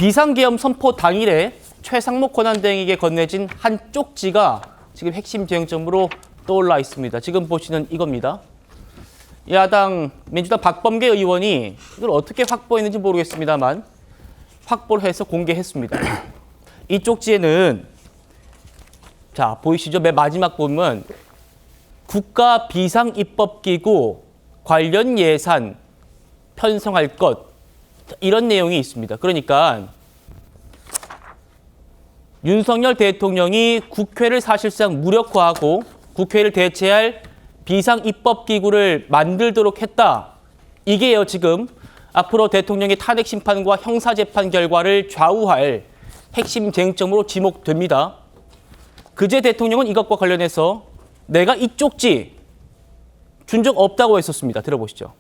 비상계엄 선포 당일에 최상목 권한대행에게 건네진 한 쪽지가 지금 핵심 쟁점으로 떠올라 있습니다. 지금 보시는 이겁니다. 야당 민주당 박범계 의원이 이걸 어떻게 확보했는지 모르겠습니다만 확보를 해서 공개했습니다. 이 쪽지에는 자 보이시죠? 맨 마지막 보면 국가 비상입법기구 관련 예산 편성할 것 이런 내용이 있습니다. 그러니까 윤석열 대통령이 국회를 사실상 무력화하고 국회를 대체할 비상입법기구를 만들도록 했다. 이게요 지금 앞으로 대통령의 탄핵 심판과 형사재판 결과를 좌우할 핵심 쟁점으로 지목됩니다. 그제 대통령은 이것과 관련해서 내가 이 쪽지 준 적 없다고 했었습니다. 들어보시죠.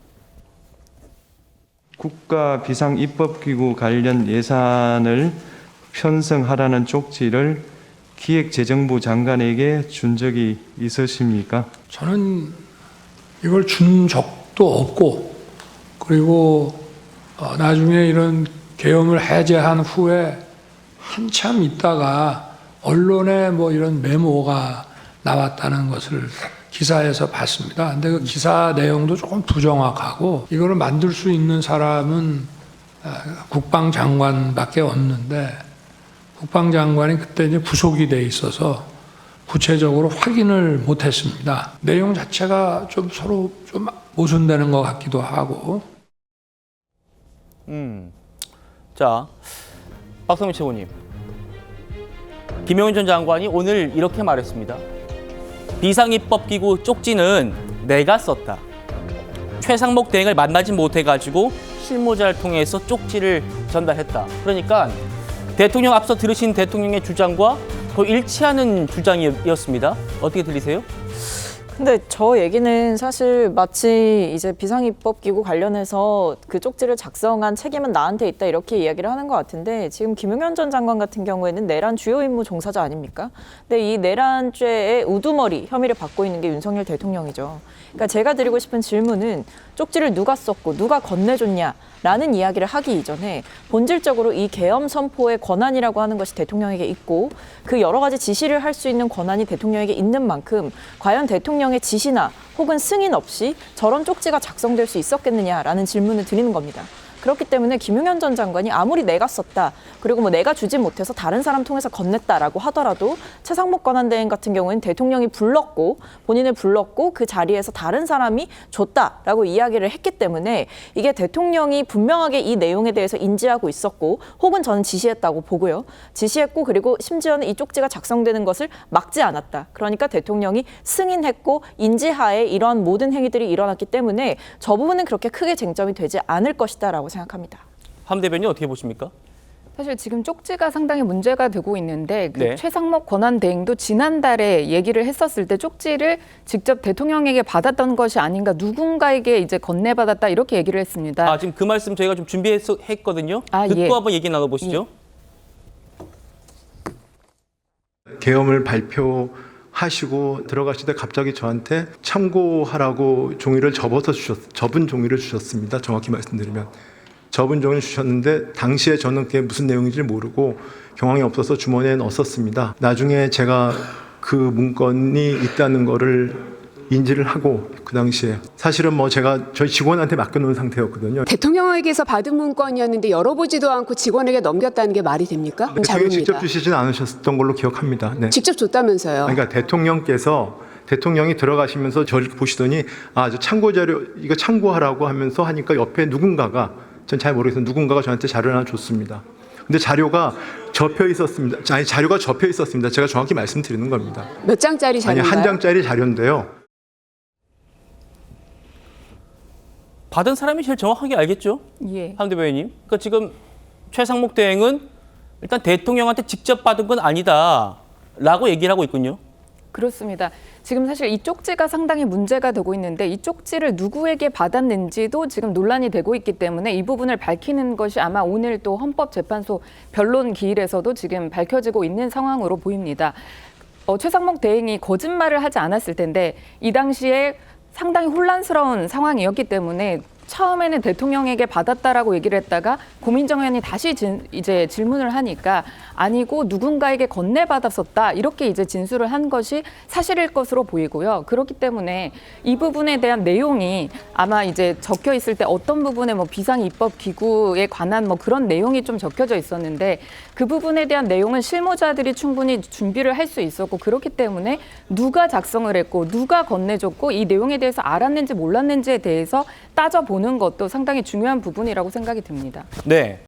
국가 비상입법기구 관련 예산을 편성하라는 쪽지를 기획재정부 장관에게 준 적이 있으십니까? 저는 이걸 준 적도 없고, 그리고 나중에 이런 계엄을 해제한 후에 한참 있다가 언론에 뭐 이런 메모가 나왔다는 것을 기사에서 봤습니다. 근데 그 기사 내용도 조금 부정확하고, 이거를 만들 수 있는 사람은 국방장관밖에 없는데, 국방장관이 그때 이제 부속이 돼 있어서 구체적으로 확인을 못했습니다. 내용 자체가 좀 서로 좀 모순되는 것 같기도 하고. 자, 박성민 최고님. 김용현 전 장관이 오늘 이렇게 말했습니다. 비상입법기구 쪽지는 내가 썼다. 최상목 대행을 만나지 못해가지고 실무자를 통해서 쪽지를 전달했다. 그러니까 대통령 앞서 들으신 대통령의 주장과 거의 일치하는 주장이었습니다. 어떻게 들리세요? 근데 저 얘기는 사실 마치 이제 비상입법기구 관련해서 그 쪽지를 작성한 책임은 나한테 있다 이렇게 이야기를 하는 것 같은데, 지금 김용현 전 장관 같은 경우에는 내란 주요 임무 종사자 아닙니까? 근데 이 내란죄의 우두머리 혐의를 받고 있는 게 윤석열 대통령이죠. 그러니까 제가 드리고 싶은 질문은 쪽지를 누가 썼고 누가 건네줬냐 라는 이야기를 하기 이전에 본질적으로 이 계엄 선포의 권한이라고 하는 것이 대통령에게 있고, 그 여러 가지 지시를 할 수 있는 권한이 대통령에게 있는 만큼 과연 대통령의 지시나 혹은 승인 없이 저런 쪽지가 작성될 수 있었겠느냐라는 질문을 드리는 겁니다. 그렇기 때문에 김용현 전 장관이 아무리 내가 썼다, 그리고 뭐 내가 주지 못해서 다른 사람 통해서 건넸다라고 하더라도 최상목 권한대행 같은 경우에는 대통령이 불렀고 본인을 불렀고 그 자리에서 다른 사람이 줬다라고 이야기를 했기 때문에 이게 대통령이 분명하게 이 내용에 대해서 인지하고 있었고, 혹은 저는 지시했다고 보고요. 지시했고, 그리고 심지어는 이 쪽지가 작성되는 것을 막지 않았다. 그러니까 대통령이 승인했고 인지하에 이러한 모든 행위들이 일어났기 때문에 저 부분은 그렇게 크게 쟁점이 되지 않을 것이다라고 생각합니다. 함 대변인 어떻게 보십니까? 사실 지금 쪽지가 상당히 문제가 되고 있는데 그 네. 최상목 권한대행도 지난달에 얘기를 했었을 때 쪽지를 직접 대통령에게 받았던 것이 아닌가, 누군가에게 이제 건네받았다 이렇게 얘기를 했습니다. 아, 지금 그 말씀 저희가 좀 준비했거든요. 듣고 예. 한번 얘기 나눠보시죠. 계엄을 발표하시고 들어가실 때 갑자기 저한테 참고하라고 종이를 접은 종이를 주셨습니다. 정확히 말씀드리면. 접은 종이를 주셨는데 당시에 저는 그게 무슨 내용인지 모르고 경황이 없어서 주머니에 넣었었습니다. 나중에 제가 그 문건이 있다는 거를 인지를 하고 그 당시에 사실은 뭐 제가 저희 직원한테 맡겨놓은 상태였거든요. 대통령에게서 받은 문건이었는데 열어보지도 않고 직원에게 넘겼다는 게 말이 됩니까? 대통령이 잘못입니다. 직접 주시진 않으셨던 걸로 기억합니다. 네. 직접 줬다면서요. 그러니까 대통령이 들어가시면서 저를 보시더니 저 참고 자료 이거 참고하라고 하면서 하니까 옆에 누군가가, 전 잘 모르겠어요. 누군가가 저한테 자료를 하나 줬습니다. 근데 자료가 접혀 있었습니다. 아니, 자료가 접혀 있었습니다. 제가 정확히 말씀드리는 겁니다. 몇 장짜리 아니, 자료인가요? 한 장짜리 자료인데요. 받은 사람이 제일 정확하게 알겠죠? 예. 함 대변인님. 그러니까 지금 최상목 대행은 일단 대통령한테 직접 받은 건 아니다라고 얘기를 하고 있군요. 그렇습니다. 지금 사실 이 쪽지가 상당히 문제가 되고 있는데 이 쪽지를 누구에게 받았는지도 지금 논란이 되고 있기 때문에 이 부분을 밝히는 것이 아마 오늘 또 헌법재판소 변론 기일에서도 지금 밝혀지고 있는 상황으로 보입니다. 최상목 대행이 거짓말을 하지 않았을 텐데 이 당시에 상당히 혼란스러운 상황이었기 때문에 처음에는 대통령에게 받았다라고 얘기를 했다가 고민정 의원이 다시 이제 질문을 하니까 아니고 누군가에게 건네받았었다 이렇게 이제 진술을 한 것이 사실일 것으로 보이고요. 그렇기 때문에 이 부분에 대한 내용이 아마 이제 적혀 있을 때 어떤 부분에 뭐 비상입법기구에 관한 뭐 그런 내용이 좀 적혀져 있었는데 그 부분에 대한 내용은 실무자들이 충분히 준비를 할 수 있었고 그렇기 때문에 누가 작성을 했고 누가 건네줬고 이 내용에 대해서 알았는지 몰랐는지에 대해서 따져보는 것도 상당히 중요한 부분이라고 생각이 듭니다. 네.